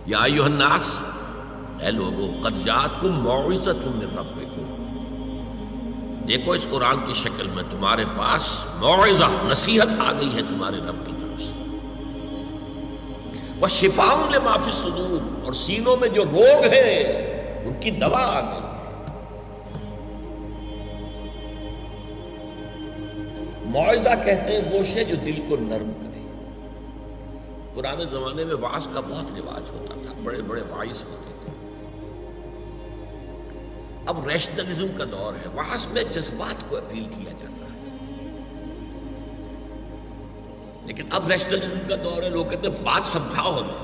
یا ایھا الناس، اے لوگو، قد جاءتکم موعظۃ من ربکم، دیکھو اس قرآن کی شکل میں تمہارے پاس موعظہ، نصیحت آ گئی ہے تمہارے رب کی طرف سے، وشفاء لما فی الصدور، اور سینوں میں جو روگ ہیں ان کی دوا آ گئی ہے۔ موعظہ کہتے ہیں وہ شے جو دل کو نرم کرے۔ پرانے زمانے میں وعظ کا بہت رواج ہوتا تھا، بڑے بڑے واعظ ہوتے تھے۔ اب ریشنلزم کا دور ہے، وعظ میں جذبات کو اپیل کیا جاتا ہے، لیکن اب ریشنلزم کا دور ہے، لوگ کہتے ہیں بات سمجھاؤ ہمیں،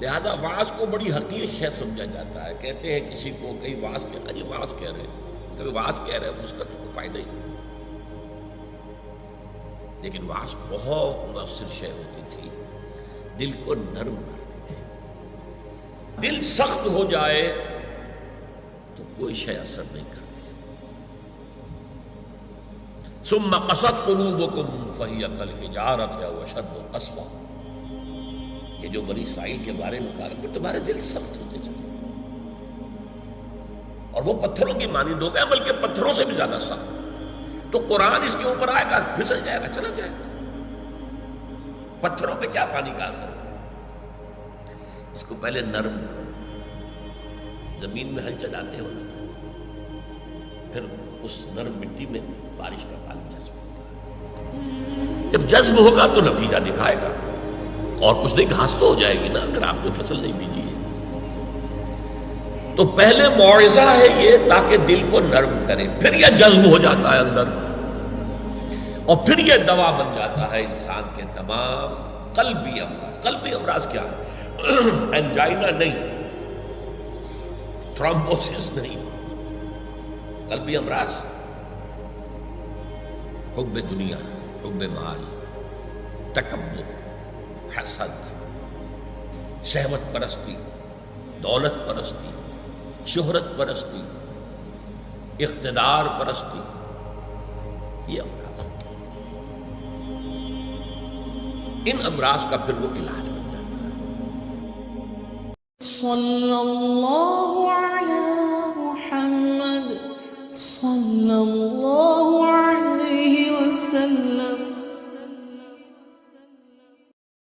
لہذا وعظ کو بڑی حقیر شے سمجھا جاتا ہے۔ کہتے ہیں کسی کو کہیں وعظ کہہ رہے، وعظ کہہ رہے ہیں، کبھی وعظ کہہ رہے ہیں اس کا تو کوئی فائدہ ہی نہیں، لیکن وعظ بہت مؤثر شے ہوتی تھی، دل کو نرم کرتی تھی۔ دل سخت ہو جائے تو کوئی شے اثر نہیں کرتی۔ ثم قست قلوبکم فہی کالحجارۃ او اشد قسوۃ، یہ جو بنی اسرائیل کے بارے میں کہا کہ تمہارے دل سخت ہوتے چلے اور وہ پتھروں کی مانند ہو گئے، بلکہ پتھروں سے بھی زیادہ سخت۔ تو قرآن اس کے اوپر آئے گا، پھسل جائے گا، چلا جائے گا۔ پتھروں پہ کیا پانی کا اثر ہوگا؟ اس کو پہلے نرم کرو، زمین میں ہل چلاتے ہو نا، پھر اس نرم مٹی میں بارش کا پانی جذب ہوتا ہے، جب جذب ہوگا تو نتیجہ دکھائے گا، اور کچھ نہیں، گھاس تو ہو جائے گی نا اگر آپ نے فصل نہیں بیجی ہے۔ تو پہلے موعظہ ہے یہ تاکہ دل کو نرم کرے، پھر یہ جذب ہو جاتا ہے اندر، اور پھر یہ دوا بن جاتا ہے انسان کے تمام قلبی امراض۔ قلبی امراض کیا ہے؟ انجائنا نہیں، تھرومبوسس نہیں، قلبی امراض حب دنیا، حب مال، تکبر، حسد، شہوت پرستی، دولت پرستی، شہرت پرستی، اقتدار پرستی، یہ امراض، ان امراض کا پھر وہ علاج بن جاتا ہے۔ صلی اللہ علی محمد، صلی اللہ